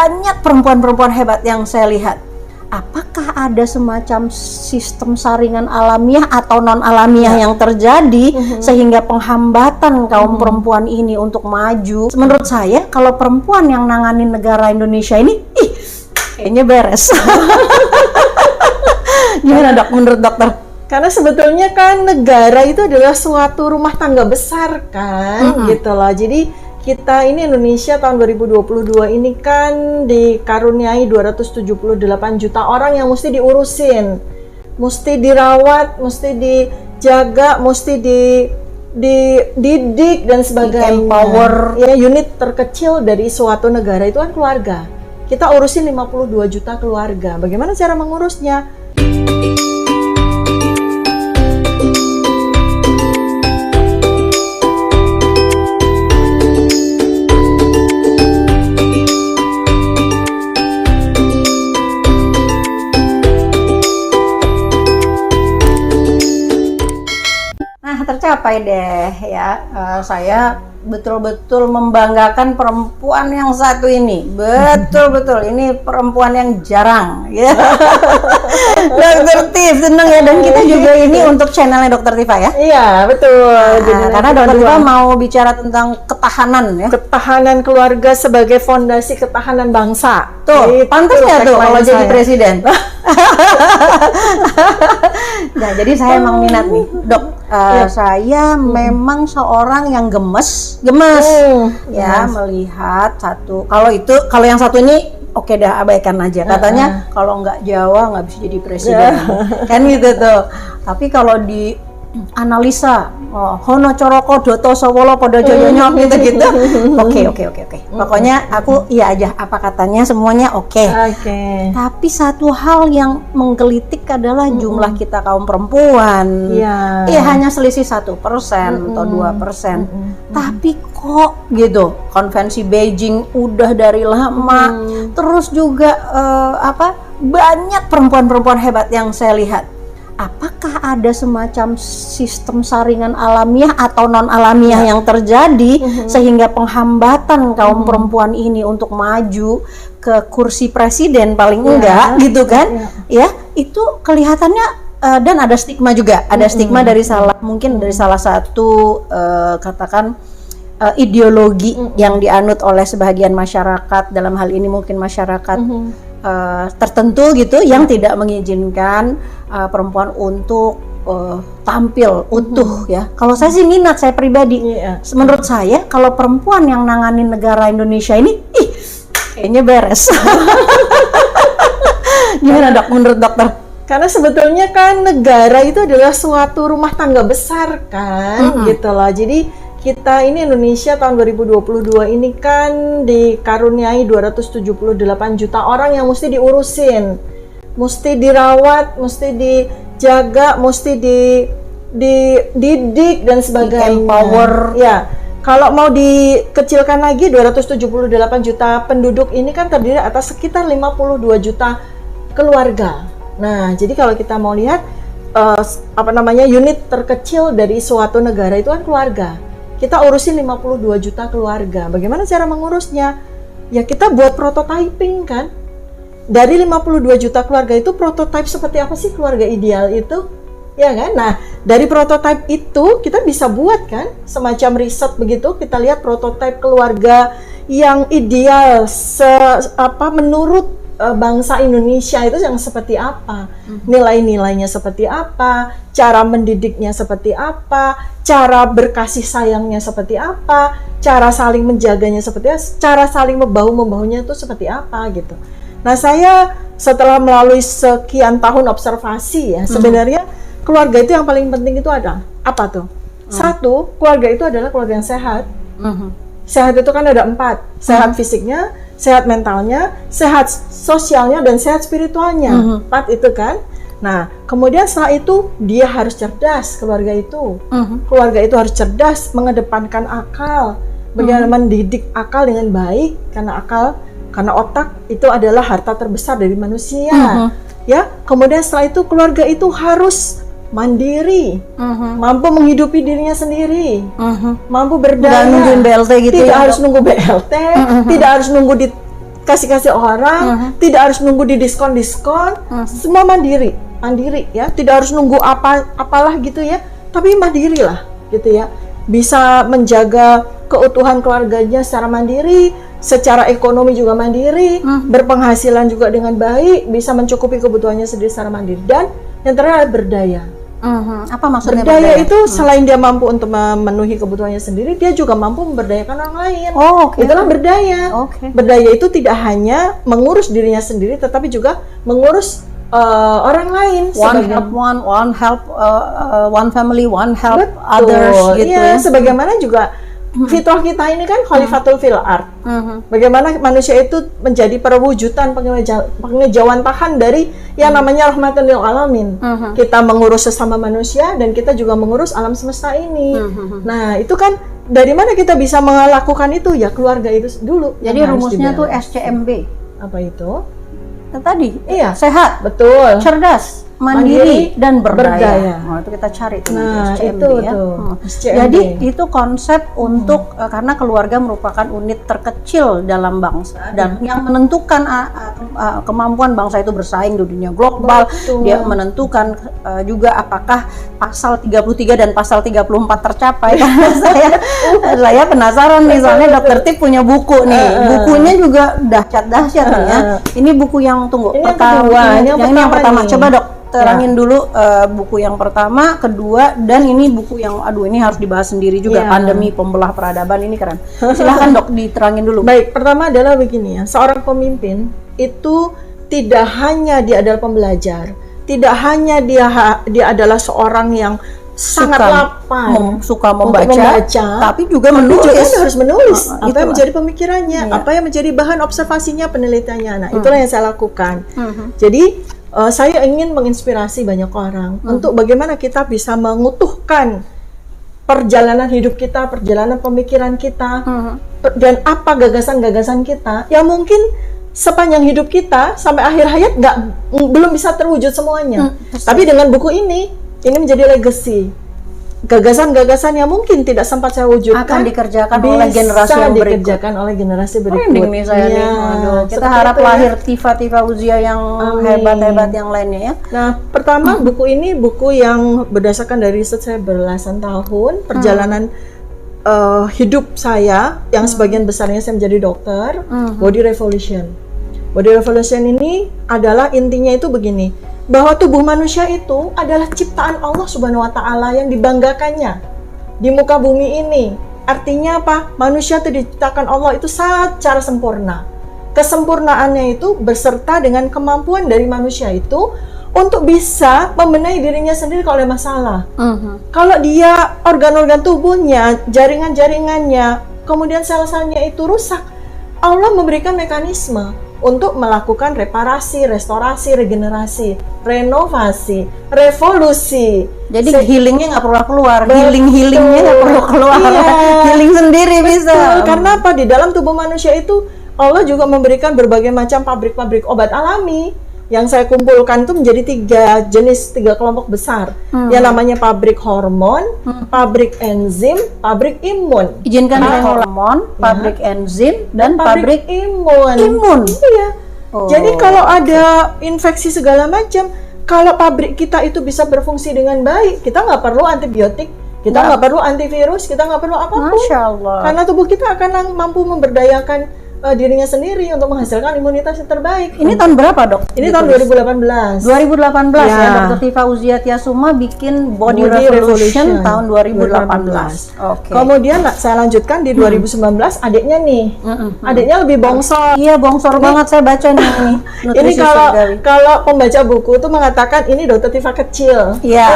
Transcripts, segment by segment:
banyak perempuan-perempuan hebat yang saya lihat. Apakah ada semacam sistem saringan alamiah atau non alamiah yang terjadi sehingga penghambatan kaum perempuan ini untuk maju? Menurut saya kalau perempuan yang nanganin negara Indonesia ini, kayaknya beres. Gimana dok, menurut dokter? Karena sebetulnya kan negara itu adalah suatu rumah tangga besar kan, gitu loh. Jadi kita ini Indonesia tahun 2022 ini kan dikaruniai 278 juta orang yang mesti diurusin, mesti dirawat, mesti dijaga, mesti dididik dan sebagainya. Empower. Ya, unit terkecil dari suatu negara itu kan keluarga. Kita urusin 52 juta keluarga. Bagaimana cara mengurusnya? Tercapai deh ya. Saya betul-betul membanggakan perempuan yang satu ini. Betul-betul ini perempuan yang jarang ya. Dokter Tif, seneng ya, dan kita juga ini untuk channelnya Dokter Tifa ya. Iya, betul. Karena Dokter Tifa mau bicara tentang ketahanan ya. Ketahanan keluarga sebagai fondasi ketahanan bangsa. Tuh, pantas nggak tuh kalau jadi presiden? Nah, jadi saya emang minat nih, Dok. Saya memang seorang yang gemes ya melihat satu. Kalau yang satu ini oke dah, abaikan aja. Katanya kalau nggak Jawa nggak bisa jadi presiden, kan gitu tuh. Tapi kalau di analisa Hono Coroko Doto Sowolo Podo Joyonyo gitu-gitu. Oke. Pokoknya aku iya aja, apa katanya semuanya oke. Tapi satu hal yang menggelitik adalah jumlah kita kaum perempuan. Iya, hanya selisih 1% atau 2%. Tapi kok gitu, konvensi Beijing udah dari lama. Terus juga banyak perempuan-perempuan hebat yang saya lihat. Apakah ada semacam sistem saringan alamiah atau non alamiah yang terjadi sehingga penghambatan kaum perempuan ini untuk maju ke kursi presiden paling enggak gitu kan? Ya, itu kelihatannya dan ada stigma juga, ada stigma dari mungkin dari salah satu katakan ideologi yang dianut oleh sebagian masyarakat, dalam hal ini mungkin masyarakat tertentu gitu yang tidak mengizinkan perempuan untuk tampil utuh ya. Kalau saya sih minat, saya pribadi. Menurut saya kalau perempuan yang nanganin negara Indonesia ini, kayaknya beres. Gimana dok, menurut dokter? Karena sebetulnya kan negara itu adalah suatu rumah tangga besar kan, gitu loh. Jadi kita ini Indonesia tahun 2022 ini kan dikaruniai 278 juta orang yang mesti diurusin, mesti dirawat, mesti dijaga, mesti dididik dan sebagainya. Empower. Ya, kalau mau dikecilkan lagi 278 juta penduduk ini kan terdiri atas sekitar 52 juta keluarga. Nah, jadi kalau kita mau lihat unit terkecil dari suatu negara itu kan keluarga. Kita urusin 52 juta keluarga. Bagaimana cara mengurusnya? Ya kita buat prototyping kan. Dari 52 juta keluarga itu prototype seperti apa sih keluarga ideal itu? Ya kan? Nah, dari prototype itu kita bisa buat kan semacam riset begitu. Kita lihat prototype keluarga yang ideal menurut bangsa Indonesia itu yang seperti apa, nilai-nilainya seperti apa, cara mendidiknya seperti apa, cara berkasih sayangnya seperti apa, cara saling menjaganya seperti apa, cara saling membahu-membahunya itu seperti apa gitu. Nah, saya setelah melalui sekian tahun observasi ya, sebenarnya keluarga itu yang paling penting itu ada apa tuh? Satu, keluarga itu adalah keluarga yang sehat. Sehat itu kan ada 4, sehat fisiknya, sehat mentalnya, sehat sosialnya, dan sehat spiritualnya. 4 itu kan. Nah, kemudian setelah itu dia harus cerdas, keluarga itu. Keluarga itu harus cerdas, mengedepankan akal, bagaimana mendidik akal dengan baik, karena otak itu adalah harta terbesar dari manusia. Ya, kemudian setelah itu keluarga itu harus mandiri, mampu menghidupi dirinya sendiri, mampu berdaya, nungguin BLT gitu, tidak harus nunggu BLT, tidak harus nunggu kasih orang, tidak harus nunggu di diskon-diskon, semua mandiri ya, tidak harus nunggu apalah gitu ya, tapi mandiri lah gitu ya, bisa menjaga keutuhan keluarganya secara mandiri, secara ekonomi juga mandiri, berpenghasilan juga dengan baik, bisa mencukupi kebutuhannya sendiri secara mandiri, dan yang terakhir berdaya. Apa maksudnya berdaya? Itu selain dia mampu untuk memenuhi kebutuhannya sendiri, dia juga mampu memberdayakan orang lain. Itulah berdaya. Berdaya itu tidak hanya mengurus dirinya sendiri, tetapi juga mengurus orang lain. One family, one help others gitu ya. Sebagaimana juga fitrah kita ini kan khalifatul fil ard. Bagaimana manusia itu menjadi perwujudan pengejawantahan dari yang namanya rahmatan lil alamin. Kita mengurus sesama manusia dan kita juga mengurus alam semesta ini. Nah, itu kan dari mana kita bisa melakukan itu? Ya keluarga itu dulu. Jadi rumusnya tuh SCMB. Apa itu? Tadi. Iya, sehat, betul, cerdas, mandiri dan berdaya. Itu kita cari tuh SCMB itu ya. SCMB. Jadi itu konsep untuk karena keluarga merupakan unit terkecil dalam bangsa dan yang menentukan kemampuan bangsa itu bersaing di dunia global. Dia menentukan juga apakah pasal 33 dan pasal 34 tercapai. Saya penasaran nih, soalnya Dokter Tip punya buku nih. Bukunya juga dahsyat-dahsyat nih ya. Ini buku yang ini yang pertama. Coba Dok terangin dulu buku yang pertama, kedua, dan ini buku yang ini harus dibahas sendiri juga, Pandemi Pembelah Peradaban. Ini keren. Silahkan Dok diterangin dulu. Baik, pertama adalah begini ya, seorang pemimpin itu tidak hanya dia adalah pembelajar, tidak hanya dia adalah seorang yang sangat lapang suka membaca, tapi juga menulis. Harus menulis apa yang menjadi pemikirannya, apa yang menjadi bahan observasinya, penelitiannya. Nah, itulah yang saya lakukan. Jadi saya ingin menginspirasi banyak orang untuk bagaimana kita bisa mengutuhkan perjalanan hidup kita, perjalanan pemikiran kita, dan apa gagasan-gagasan kita yang mungkin sepanjang hidup kita sampai akhir hayat belum bisa terwujud semuanya. Tapi dengan buku ini menjadi legacy. Gagasan-gagasan yang mungkin tidak sempat saya wujudkan akan dikerjakan oleh generasi yang dikerjakan oleh generasi berikut. Nih saya nih. Kita harap lahir Tifa Uzia yang hebat-hebat yang lainnya ya. Nah, pertama buku ini buku yang berdasarkan dari riset saya belasan tahun perjalanan hidup saya yang sebagian besarnya saya menjadi dokter. Body Revolution. Body Revolution ini adalah intinya itu begini, bahwa tubuh manusia itu adalah ciptaan Allah Subhanahu wa Ta'ala yang dibanggakannya di muka bumi ini. Artinya apa? Manusia itu diciptakan Allah itu secara sempurna. Kesempurnaannya itu berserta dengan kemampuan dari manusia itu untuk bisa membenahi dirinya sendiri kalau ada masalah. Kalau dia organ-organ tubuhnya, jaringan-jaringannya, kemudian sel-selnya itu rusak, Allah memberikan mekanisme untuk melakukan reparasi, restorasi, regenerasi, renovasi, revolusi. Jadi healingnya nggak perlu keluar, healingnya nggak perlu keluar, healing sendiri bisa. Karena apa? Di dalam tubuh manusia itu Allah juga memberikan berbagai macam pabrik-pabrik obat alami. Yang saya kumpulkan itu menjadi 3 kelompok besar. Yang namanya pabrik hormon, pabrik enzim, pabrik imun. Izinkan saya hormon, pabrik enzim, dan pabrik imun. Iya. Jadi kalau ada infeksi segala macam, kalau pabrik kita itu bisa berfungsi dengan baik, kita nggak perlu antibiotik, kita nggak perlu antivirus, kita nggak perlu apapun. Masya Allah. Karena tubuh kita akan mampu memberdayakan dirinya sendiri untuk menghasilkan imunitas yang terbaik. Ini tahun berapa Dok? Ini tahun 2018. 2018 ya, Dr. Tifa Uzia Tiasuma bikin Body Revolution tahun 2018. Kemudian saya lanjutkan di 2019 adiknya nih. Adiknya lebih bongsor. Iya, bongsor banget, saya baca nih ini. Ini kalau pembaca buku itu mengatakan ini Dr. Tifa kecil. Iya.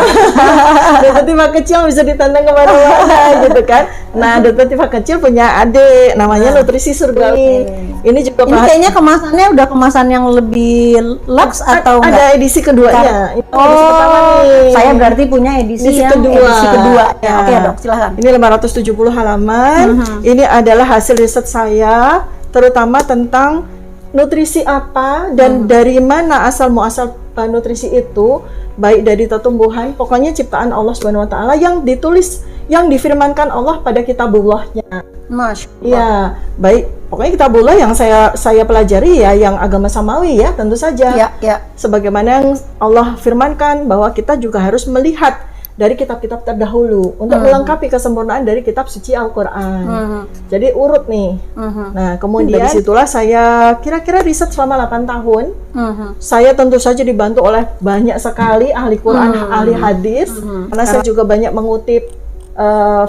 Dr. Tifa kecil bisa ditantang kemana-mana gitu kan. Nah, Dr. Tifa kecil punya adik namanya Nutrisi Surgawi. Ini juga kayaknya kemasannya udah kemasan yang lebih lux atau enggak? Ada edisi keduanya. Edisi pertama nih. Saya berarti punya edisi kedua. Ya. Oke Dok, silahkan. Ini 570 halaman. Ini adalah hasil riset saya, terutama tentang nutrisi apa dan dari mana asal muasal nutrisi itu, baik dari tumbuhan, pokoknya ciptaan Allah Subhanahu wa Ta'ala yang ditulis, yang difirmankan Allah pada kitabullahnya. Masya Allah. Iya, baik pokoknya kitabullah yang saya pelajari ya yang agama samawi ya, tentu saja. Sebagaimana yang Allah firmankan bahwa kita juga harus melihat dari kitab-kitab terdahulu untuk melengkapi kesempurnaan dari kitab suci Al-Quran. Jadi urut nih. Nah, kemudian dari situlah saya kira-kira riset selama 8 tahun. Saya tentu saja dibantu oleh banyak sekali ahli Quran, ahli hadis. Karena saya juga banyak mengutip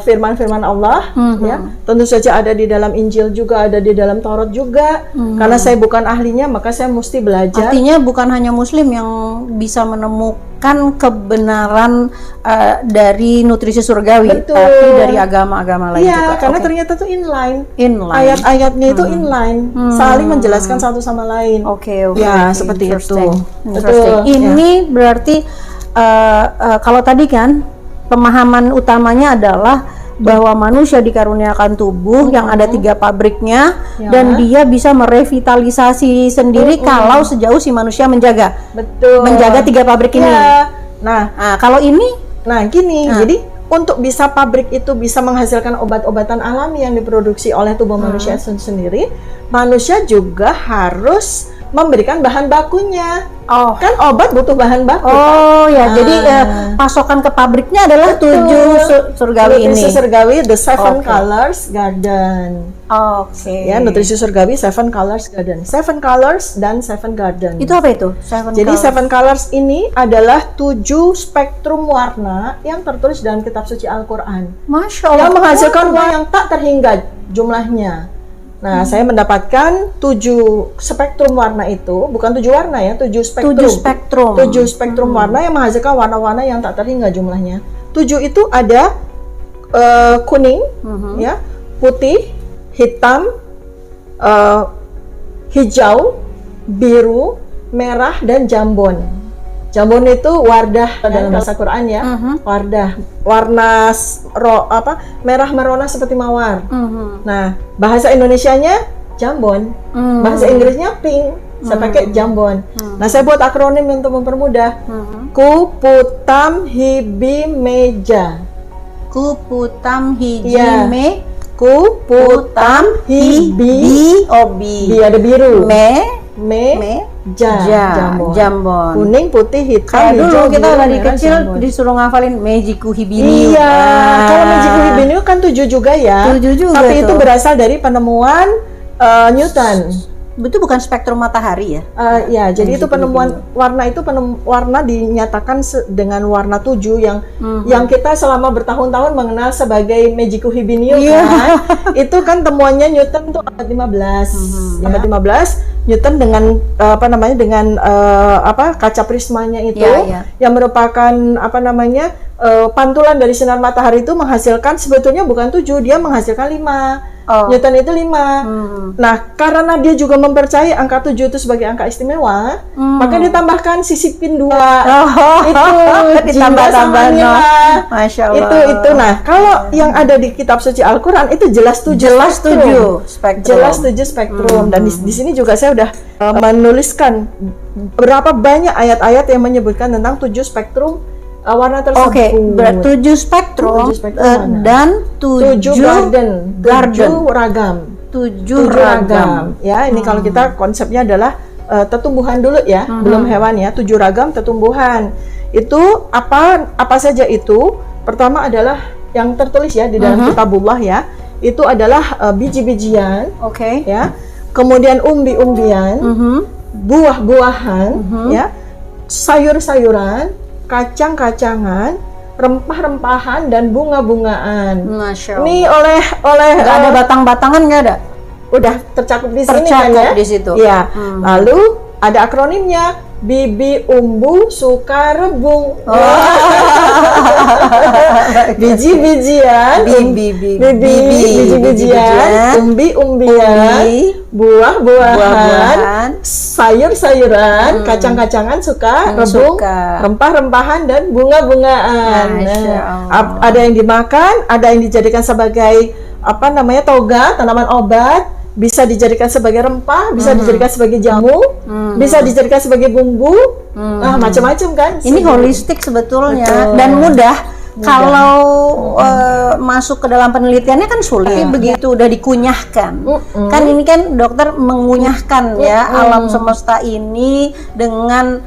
firman-firman Allah, ya. Tentu saja ada di dalam Injil juga, ada di dalam Taurat juga. Karena saya bukan ahlinya, maka saya mesti belajar. Artinya bukan hanya Muslim yang bisa menemukan kebenaran dari nutrisi surgawi, tapi dari agama-agama lain juga. Karena ternyata itu inline. Ayat-ayatnya itu inline, saling menjelaskan satu sama lain. Ya, seperti itu. Betul. Ini berarti kalau tadi kan pemahaman utamanya adalah bahwa manusia dikaruniakan tubuh yang ada 3 pabriknya dan dia bisa merevitalisasi sendiri kalau sejauh si manusia menjaga 3 pabrik ini. Nah, kalau ini, gini, jadi untuk bisa pabrik itu bisa menghasilkan obat-obatan alami yang diproduksi oleh tubuh manusia sendiri, manusia juga harus memberikan bahan bakunya. Kan obat butuh bahan baku. Jadi pasokan ke pabriknya adalah 7 surgawi ini. Nutrisi surgawi The Seven Colors Garden. Ya, nutrisi surgawi Seven Colors Garden. 7 Colors dan 7 Garden. Itu apa itu? Jadi 7 Colors ini adalah 7 spektrum warna yang tertulis dalam kitab suci Al-Quran. Masya Allah. Yang menghasilkan warna yang tak terhingga jumlahnya. Nah, saya mendapatkan 7 spektrum warna itu, bukan 7 warna ya, 7 spektrum. 7 spektrum warna yang menghasilkan warna-warna yang tak terhingga jumlahnya. 7 itu ada kuning, ya, putih, hitam, hijau, biru, merah, dan jambon. Jambon itu wardah dalam bahasa Quran ya, wardah, warna merah merona seperti mawar. Nah, bahasa Indonesianya jambon, bahasa Inggrisnya pink. Saya pakai jambon. Nah, saya buat akronim untuk mempermudah. Kuputam hibi meja. Kuputam hiji Kuputam hibi bi ada biru. Jambon. Kuning, putih, hitam, kayak hijau, dulu kita biru, dari merah, kecil jambon. disuruh ngafalin Mejiku Hibini. Kalau Mejiku Hibini kan 7 juga ya. 7 juga tapi itu tuh. berasal dari penemuan Newton. Itu bukan spektrum matahari ya? Ya, jadi itu penemuan warna itu warna dinyatakan dengan warna 7 yang kita selama bertahun-tahun mengenal sebagai Mejiku Hibinium kan. Itu kan temuannya Newton tuh abad 15. Abad 15 Newton dengan kaca prismanya itu yang merupakan pantulan dari sinar matahari itu menghasilkan sebetulnya bukan 7, dia menghasilkan 5. Newton itu 5. Nah, karena dia juga mempercayai angka 7 itu sebagai angka istimewa, maka ditambahkan sisipin 2. Itu ditambah-tambah. Masya Allah. Itu. Nah, kalau yang ada di kitab suci Al-Quran itu jelas 7 spektrum. Jelas 7 spektrum. Dan di sini juga saya udah menuliskan berapa banyak ayat-ayat yang menyebutkan tentang 7 spektrum warna tersebut. 7 spektrum, dan 7 garden. 7 ragam. 7 ragam. Ya, ini kalau kita konsepnya adalah tetumbuhan dulu ya, belum hewan ya. 7 ragam tetumbuhan. Itu apa saja itu? Pertama adalah yang tertulis ya di dalam kitabullah ya. Itu adalah biji-bijian. Ya. Kemudian umbi-umbian, buah-buahan, ya. Sayur-sayuran, kacang-kacangan, rempah-rempahan, dan bunga-bungaan. Masya Allah. Ini oleh nggak ada batang-batangan, nggak ada? Udah tercakup di sini kan ya? Di situ. Ya. Lalu ada akronimnya Bibi Umbu Suka Rebung. Biji-bijian, biji-bijian, umbi-umbian, buah-buahan, sayur-sayuran, kacang-kacangan suka rebung, rempah-rempahan, dan bunga-bungaan. Ada yang dimakan, ada yang dijadikan sebagai toga, tanaman obat. Bisa dijadikan sebagai rempah, bisa dijadikan sebagai jamu, bisa dijadikan sebagai bumbu, macam-macam kan. Ini holistik sebetulnya. Dan kalau masuk ke dalam penelitiannya kan sulit. Begitu udah dikunyahkan, kan ini kan dokter mengunyahkan ya alam semesta ini dengan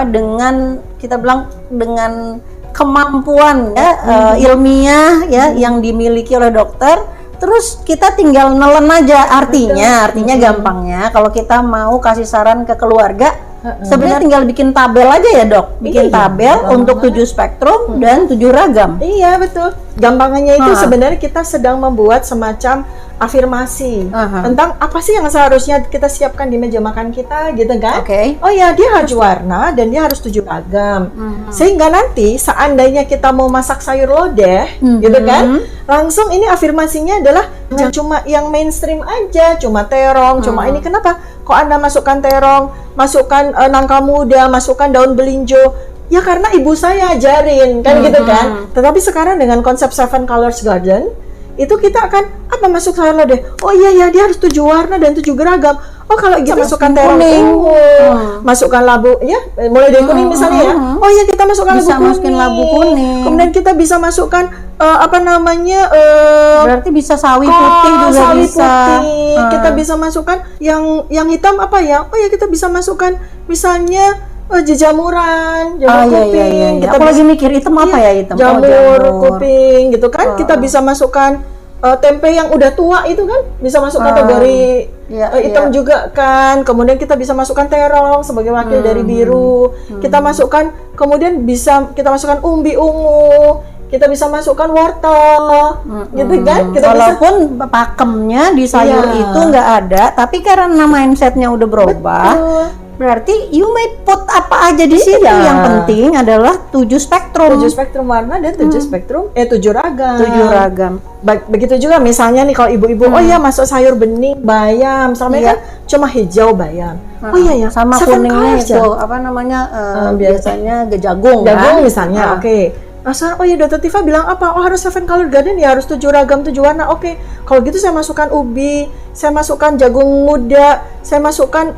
dengan kita bilang dengan kemampuan ya ilmiah ya yang dimiliki oleh dokter. Terus kita tinggal nelen aja, artinya gampangnya kalau kita mau kasih saran ke keluarga, sebenarnya tinggal bikin tabel aja ya dok, bikin tabel untuk 7 spektrum dan 7 ragam. Iya betul, gampangannya itu sebenarnya kita sedang membuat semacam afirmasi tentang apa sih yang seharusnya kita siapkan di meja makan kita gitu kan. Oh ya, dia harus warna dan dia harus 7 ragam. Sehingga nanti seandainya kita mau masak sayur lodeh gitu kan, langsung ini afirmasinya adalah jangan cuma yang mainstream aja, cuma terong, cuma ini. Kenapa? Kok Anda masukkan terong, masukkan nangka muda, masukkan daun belinjo? Ya karena ibu saya ajarin kan gitu kan. Tetapi sekarang dengan konsep Seven Colors Garden itu kita akan masuk sayur lodeh. Oh iya ya, dia harus 7 warna dan 7 geragam. Oh kalau gitu masukkan terong kuning, masukkan labu ya, mulai dari kuning misalnya ya. Oh iya kita masukkan labu kuning. Kemudian kita bisa masukkan berarti bisa sawi putih juga sawi bisa. Putih. Kita bisa masukkan yang hitam apa ya? Oh ya kita bisa masukkan misalnya jamuran, jamur kuping. Kita lagi mikir hitam apa ya hitam? Jamur kuping gitu kan. Kita bisa masukkan tempe yang udah tua itu kan bisa masuk kategori hitam juga kan. Kemudian kita bisa masukkan terong sebagai wakil dari biru. Kita masukkan, kemudian bisa kita masukkan umbi ungu. Kita bisa masukkan wortel, gitu kan? Walaupun pakemnya di sayur itu nggak ada, tapi karena mindsetnya udah berubah. Berarti you may put apa aja di situ. Yang penting adalah 7 spektrum. 7 spektrum warna dan 7 spektrum 7 ragam. 7 ragam. Begitu juga misalnya nih kalau ibu-ibu, oh iya masuk sayur bening, bayam, sama kan cuma hijau bayam. Oh iya ya, sama kuningnya itu apa namanya? Biasanya jagung kan? Misalnya. Oh iya, Dr. Tifa bilang apa? Oh harus Seven Color Garden ya, harus 7 ragam 7 warna. Kalau gitu saya masukkan ubi, saya masukkan jagung muda, saya masukkan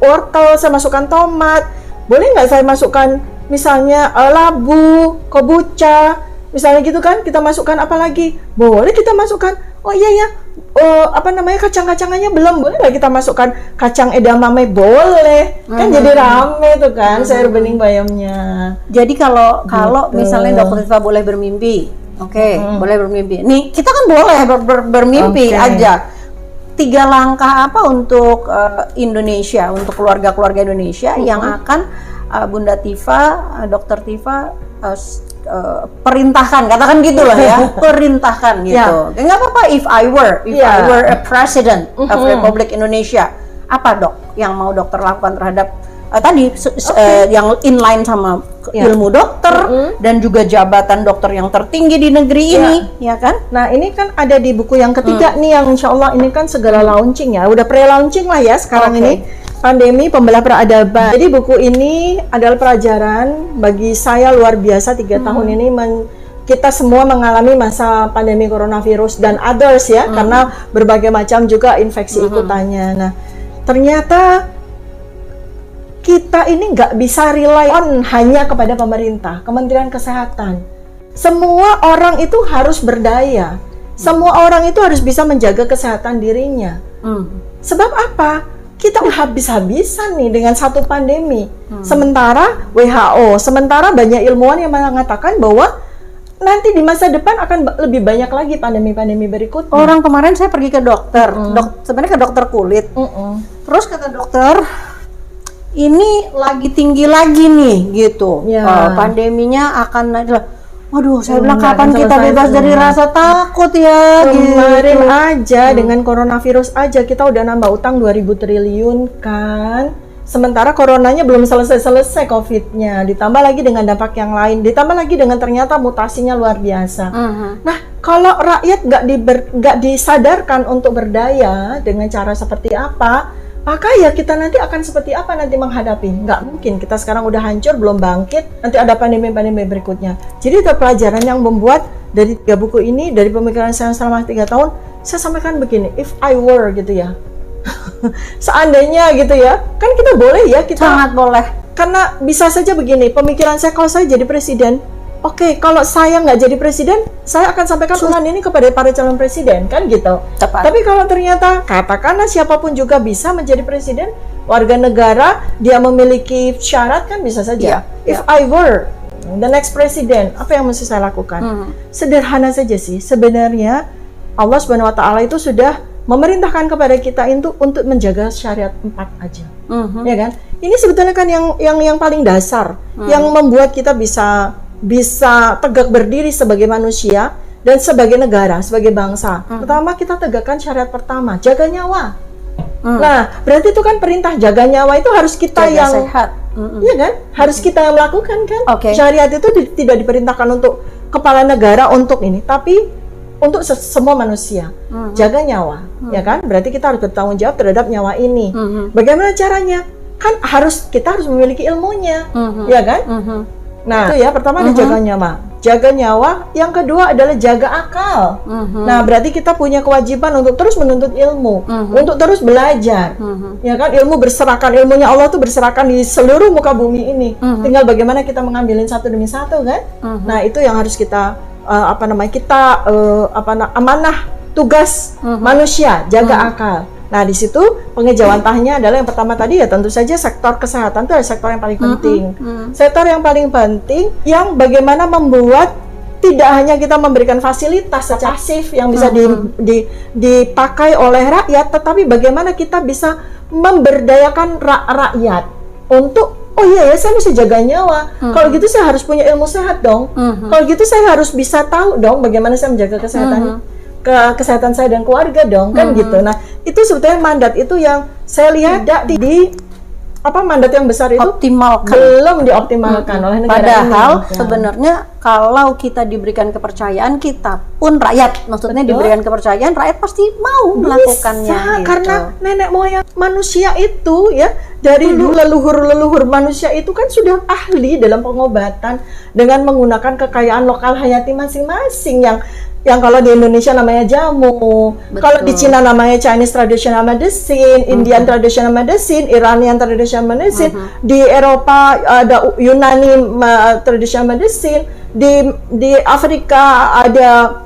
wortel, saya masukkan tomat. Boleh nggak saya masukkan misalnya labu, kombucha, misalnya gitu kan? Kita masukkan apa lagi? Boleh kita masukkan. Oh iya ya, kacang-kacangannya belum, boleh nggak kita masukkan kacang edamame? Boleh, kan jadi rame tuh kan sayur bening bayamnya. Jadi kalau misalnya Dr. Tifa boleh bermimpi, boleh bermimpi. Nih kita kan boleh bermimpi aja. 3 langkah apa untuk Indonesia, untuk keluarga-keluarga Indonesia yang akan Bunda Tifa, Dr. Tifa perintahkan, katakan gitu lah ya, perintahkan gitu. Nggak apa-apa if I were a president of Republik Indonesia, apa dok yang mau dokter lakukan terhadap yang inline sama ilmu dokter dan juga jabatan dokter yang tertinggi di negeri ini, ya kan? Nah ini kan ada di buku yang ketiga nih, yang insya Allah ini kan segera launching ya, udah pre-launching lah ya sekarang ini. Pandemi Pembelah Peradaban. Jadi buku ini adalah pelajaran bagi saya luar biasa 3 tahun ini kita semua mengalami masa pandemi coronavirus dan others ya, karena berbagai macam juga infeksi ikutannya. Nah, ternyata kita ini nggak bisa rely on hanya kepada pemerintah, Kementerian Kesehatan. Semua orang itu harus berdaya. Semua orang itu harus bisa menjaga kesehatan dirinya. Sebab apa? Kita habis-habisan nih dengan satu pandemi. Sementara WHO, sementara banyak ilmuwan yang mengatakan bahwa nanti di masa depan akan lebih banyak lagi pandemi-pandemi berikutnya. Orang kemarin saya pergi ke dokter, sebenarnya ke dokter kulit. Terus kata dokter, ini lagi tinggi lagi nih gitu. Pandeminya akan waduh, saya bilang kapan kita bebas dari rasa takut ya. Kemarin aja dengan coronavirus aja kita udah nambah utang 2.000 triliun kan. Sementara coronanya belum selesai COVID-nya, ditambah lagi dengan dampak yang lain, ditambah lagi dengan ternyata mutasinya luar biasa. Nah, kalau rakyat nggak disadarkan untuk berdaya dengan cara seperti apa, maka ya kita nanti akan seperti apa nanti menghadapi? Nggak mungkin, kita sekarang udah hancur, belum bangkit, nanti ada pandemi-pandemi berikutnya. Jadi itu pelajaran yang membuat dari 3 buku ini, dari pemikiran saya selama 3 tahun, saya sampaikan begini, if I were gitu ya, seandainya gitu ya, kan kita boleh ya, kita sangat boleh. karena bisa saja begini, pemikiran saya, kalau saya jadi presiden, oke, kalau saya nggak jadi presiden, saya akan sampaikan usulan ini kepada para calon presiden, kan gitu. Tepat. Tapi kalau ternyata, katakanlah siapapun juga bisa menjadi presiden, warga negara, dia memiliki syarat, kan bisa saja. If I were the next president, apa yang mesti saya lakukan? Sederhana saja sih, sebenarnya Allah Subhanahu Wa Taala itu sudah memerintahkan kepada kita itu untuk menjaga syariat 4 aja, ya kan? Ini sebetulnya kan yang paling dasar, yang membuat kita bisa tegak berdiri sebagai manusia dan sebagai negara, sebagai bangsa. Pertama, kita tegakkan syariat pertama, jaga nyawa. Nah, berarti itu kan perintah jaga nyawa itu harus kita jaga yang sehat, iya kan? Harus kita yang melakukan kan? Oke. Syariat itu tidak diperintahkan untuk kepala negara untuk ini, tapi untuk semua manusia. Jaga nyawa, ya kan? Berarti kita harus bertanggung jawab terhadap nyawa ini. Bagaimana caranya? Kan kita harus memiliki ilmunya, ya kan? Nah, itu ya, pertama ada jaga nyawa. Jaga nyawa, yang kedua adalah jaga akal. Nah, berarti kita punya kewajiban untuk terus menuntut ilmu, untuk terus belajar. Ya kan? Ilmu berserakan, ilmunya Allah tuh berserakan di seluruh muka bumi ini. Tinggal bagaimana kita mengambilin satu demi satu, kan? Nah, itu yang harus kita amanah tugas manusia, jaga akal. Nah, di situ pengejawantahnya adalah yang pertama tadi ya tentu saja sektor kesehatan itu adalah sektor yang paling penting. Sektor yang paling penting yang bagaimana membuat tidak hanya kita memberikan fasilitas secara pasif yang bisa dipakai oleh rakyat, tetapi bagaimana kita bisa memberdayakan rakyat untuk oh iya ya, saya mesti jaga nyawa. Kalau gitu saya harus punya ilmu sehat dong. Kalau gitu saya harus bisa tahu dong bagaimana saya menjaga kesehatan saya dan keluarga dong, kan gitu. Nah, itu sebetulnya mandat itu yang saya lihat di mandat yang besar itu belum dioptimalkan oleh negara. Padahal ini. Sebenarnya kalau kita diberikan kepercayaan, kita pun rakyat, maksudnya diberikan kepercayaan, rakyat pasti mau melakukannya. Gitu. Karena nenek moyang manusia itu ya dari leluhur manusia itu kan sudah ahli dalam pengobatan dengan menggunakan kekayaan lokal hayati masing-masing yang kalau di Indonesia namanya jamu, kalau di Cina namanya Chinese Traditional Medicine, Indian Traditional Medicine, Iranian Traditional Medicine, di Eropa ada Yunani Traditional Medicine, di Afrika ada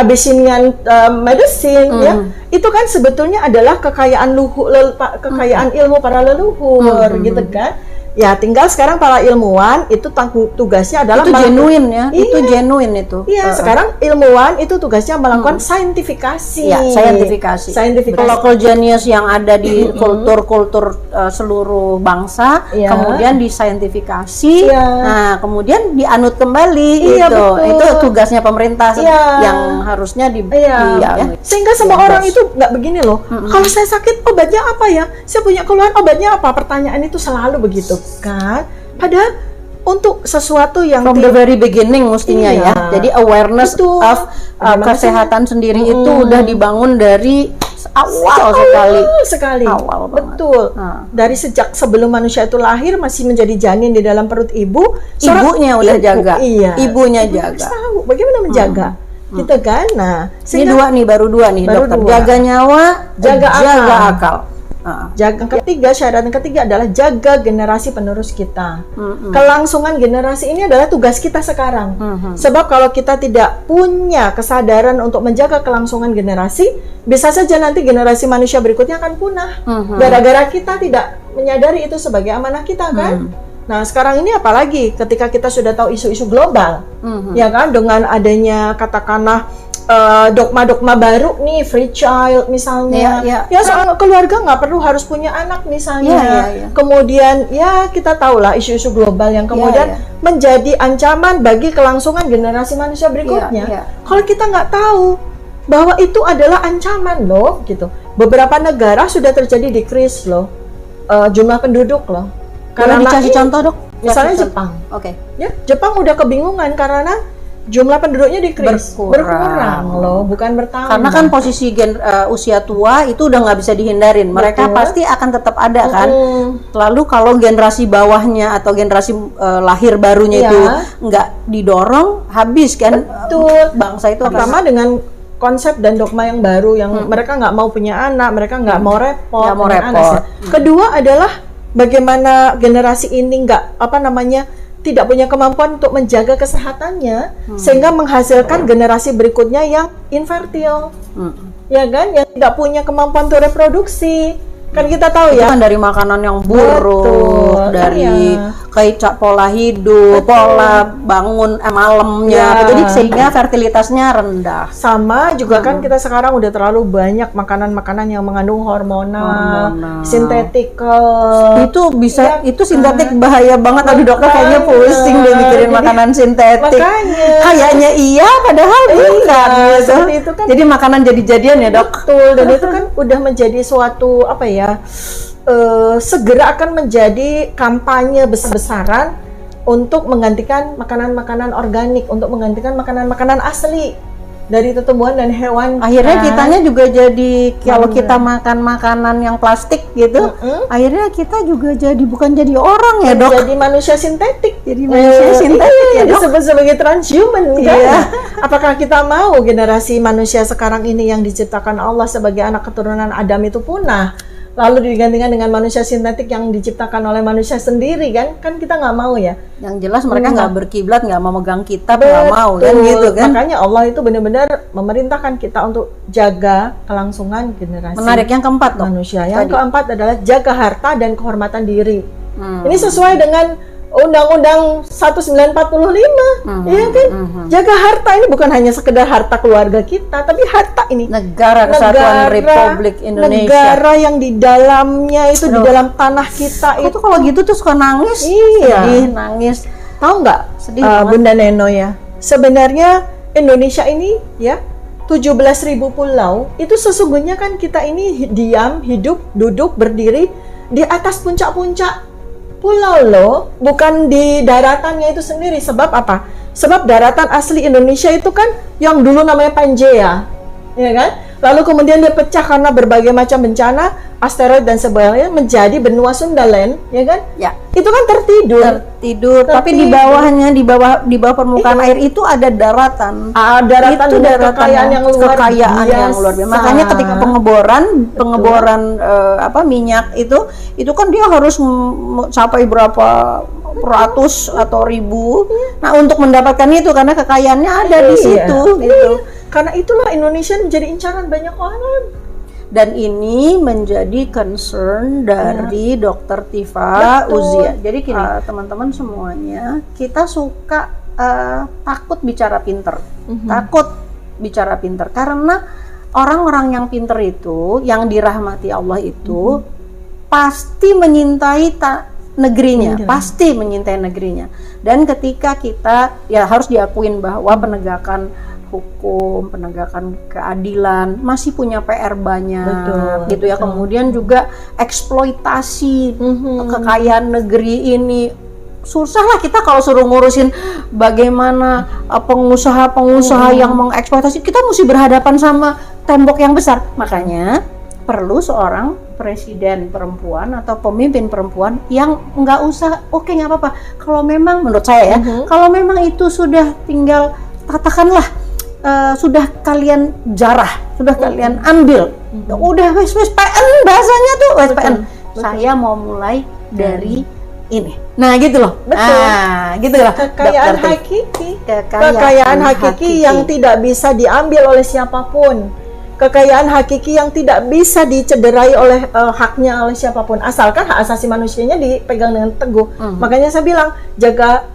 Abyssinian Medicine, ya. Itu kan sebetulnya adalah kekayaan ilmu para leluhur, gitu kan. Ya, tinggal sekarang para ilmuwan itu tugasnya adalah itu genuine ya, itu genuine itu. Iya, sekarang ilmuwan itu tugasnya melakukan saintifikasi. Ya, saintifikasi. Local genius yang ada di kultur-kultur seluruh bangsa, kemudian disaintifikasi, nah kemudian dianut kembali gitu. Itu tugasnya pemerintah yang harusnya sehingga semua orang itu nggak begini loh. Kalau saya sakit obatnya apa ya? Saya punya keluhan obatnya apa? Pertanyaan itu selalu begitu. Kan, padahal untuk sesuatu yang from the very beginning mestinya ya. Jadi awareness of kesehatan sendiri itu udah dibangun dari awal sekali. Awal banget. Betul. Dari sejak sebelum manusia itu lahir masih menjadi janin di dalam perut ibunya udah jaga. Ibunya jaga. Tahu bagaimana menjaga. Gitu kan. Nah, ini baru dua nih dokter. Jaga nyawa, jaga akal. Syarat yang ketiga adalah jaga generasi penerus kita. Kelangsungan generasi ini adalah tugas kita sekarang. Sebab kalau kita tidak punya kesadaran untuk menjaga kelangsungan generasi, bisa saja nanti generasi manusia berikutnya akan punah. Gara-gara kita tidak menyadari itu sebagai amanah kita, kan? Nah, sekarang ini apalagi ketika kita sudah tahu isu-isu global, ya kan, dengan adanya katakanlah dogma-dogma baru nih, free child misalnya, soal keluarga nggak perlu harus punya anak misalnya, kemudian ya kita tahulah isu-isu global yang kemudian menjadi ancaman bagi kelangsungan generasi manusia berikutnya. Kalau kita nggak tahu bahwa itu adalah ancaman loh, gitu. Beberapa negara sudah terjadi decrease loh, jumlah penduduk loh. Karena dikasih contoh dok, misalnya Jepang. Ya, Jepang udah kebingungan karena jumlah penduduknya berkurang loh, bukan bertambah. Karena kan posisi usia tua itu udah nggak bisa dihindarin. Mereka pasti akan tetap ada kan. Lalu kalau generasi bawahnya atau generasi lahir barunya itu nggak didorong, habis kan. Betul. Bangsa itu pertama dengan konsep dan dogma yang baru yang mereka nggak mau punya anak, mereka nggak mau repot. Kedua adalah bagaimana generasi ini tidak punya kemampuan untuk menjaga kesehatannya, sehingga menghasilkan generasi berikutnya yang infertil, ya kan, yang tidak punya kemampuan untuk reproduksi. Kan kita tahu itu ya, kan dari makanan yang buruk, dari kayak pola hidup, pola bangun malamnya, jadi sehingga fertilitasnya rendah. Sama juga kan kita sekarang udah terlalu banyak makanan-makanan yang mengandung hormonal, sintetikal. Itu bisa, itu sintetik bahaya banget. Aduh dokter kayaknya pusing deh mikirin makanan sintetik. Kayaknya iya, padahal bukan. Seperti itu kan. Jadi makanan jadi-jadian ya dok. Betul, dan itu kan udah menjadi suatu segera akan menjadi kampanye besar-besaran untuk menggantikan makanan-makanan organik, untuk menggantikan makanan-makanan asli dari tumbuhan dan hewan. Akhirnya kitanya juga jadi, kalau kita makan makanan yang plastik gitu, akhirnya kita juga bukan jadi orang ya dok, jadi manusia sintetik. Jadi manusia sintetik ya dok, disebut sebagai transhuman kan? Apakah kita mau generasi manusia sekarang ini yang diciptakan Allah sebagai anak keturunan Adam itu punah, lalu digantikan dengan manusia sintetik yang diciptakan oleh manusia sendiri? Kan kita nggak mau ya. Yang jelas mereka nggak berkiblat, nggak mau megang kitab, nggak mau kan gitu kan. Makanya Allah itu benar-benar memerintahkan kita untuk jaga kelangsungan generasi. Menarik. Yang keempat dok, manusia. Yang keempat adalah jaga harta dan kehormatan diri. Ini sesuai dengan Undang-Undang 1945, ya kan? Jaga harta ini bukan hanya sekedar harta keluarga kita, tapi harta ini negara Kesatuan Republik Indonesia. Negara yang di dalamnya itu, di dalam tanah kita itu. Kalau gitu tuh suka nangis, sedih, nangis. Tahu nggak, sedih Bunda Neno ya? Sebenarnya Indonesia ini ya 17.000 pulau. Itu sesungguhnya kan kita ini diam, hidup, duduk, berdiri di atas puncak-puncak pulau loh, bukan di daratannya itu sendiri. Sebab apa? Sebab daratan asli Indonesia itu kan yang dulu namanya Pangaea, ya kan? Lalu kemudian dia pecah karena berbagai macam bencana, asteroid dan sebagainya, menjadi benua Sundaland, ya kan? Ya. Itu kan tertidur. Tapi di bawahnya, di bawah permukaan air itu ada daratan. Daratan itu daratan kekayaan yang luar biasa. Makanya ketika pengeboran minyak itu kan dia harus sampai berapa ratus atau ribu. Nah, untuk mendapatkan itu karena kekayaannya ada di situ gitu. Karena itulah Indonesia menjadi incaran banyak orang. Dan ini menjadi concern dari Dokter Tifa Uzia. Jadi gini, teman-teman semuanya, kita suka takut bicara pinter. Takut bicara pinter karena orang-orang yang pinter itu, yang dirahmati Allah itu pasti menyintai negerinya, pasti menyintai negerinya. Dan ketika kita, ya harus diakuin bahwa penegakan hukum, penegakan keadilan masih punya PR banyak, gitu ya. Kemudian juga eksploitasi kekayaan negeri ini. Susah lah kita kalau suruh ngurusin bagaimana pengusaha-pengusaha yang mengeksploitasi. Kita mesti berhadapan sama tembok yang besar. Makanya perlu seorang presiden perempuan atau pemimpin perempuan yang nggak usah, nggak apa-apa. Kalau memang menurut saya ya, kalau memang itu sudah tinggal katakanlah sudah kalian jarah, sudah kalian ambil, udah wes PN bahasanya tuh wes PN. Saya mau mulai dari ini. Nah gitu loh. Betul. Nah gitu loh. Kekayaan hakiki. Kekayaan hakiki yang tidak bisa diambil oleh siapapun. Kekayaan hakiki yang tidak bisa dicederai oleh haknya oleh siapapun, asalkan hak asasi manusianya dipegang dengan teguh. Makanya saya bilang jaga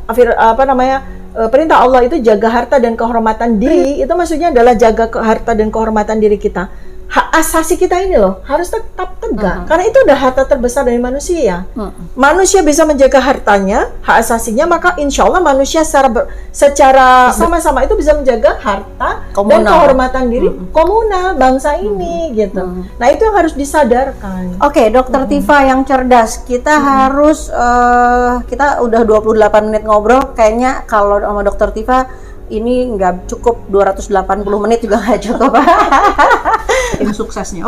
perintah Allah itu jaga harta dan kehormatan diri. Itu maksudnya adalah jaga harta dan kehormatan diri kita. Hak asasi kita ini loh harus tetap tegak, karena itu udah harta terbesar dari manusia. Manusia bisa menjaga hartanya, hak asasinya, maka insya Allah manusia secara sama-sama itu bisa menjaga harta dan kehormatan diri komunal bangsa ini gitu. Nah itu yang harus disadarkan. Oke, Dokter Tifa yang cerdas, kita harus kita udah 28 menit ngobrol, kayaknya kalau sama Dokter Tifa ini nggak cukup, 280 menit juga nggak cukup. Ini suksesnya.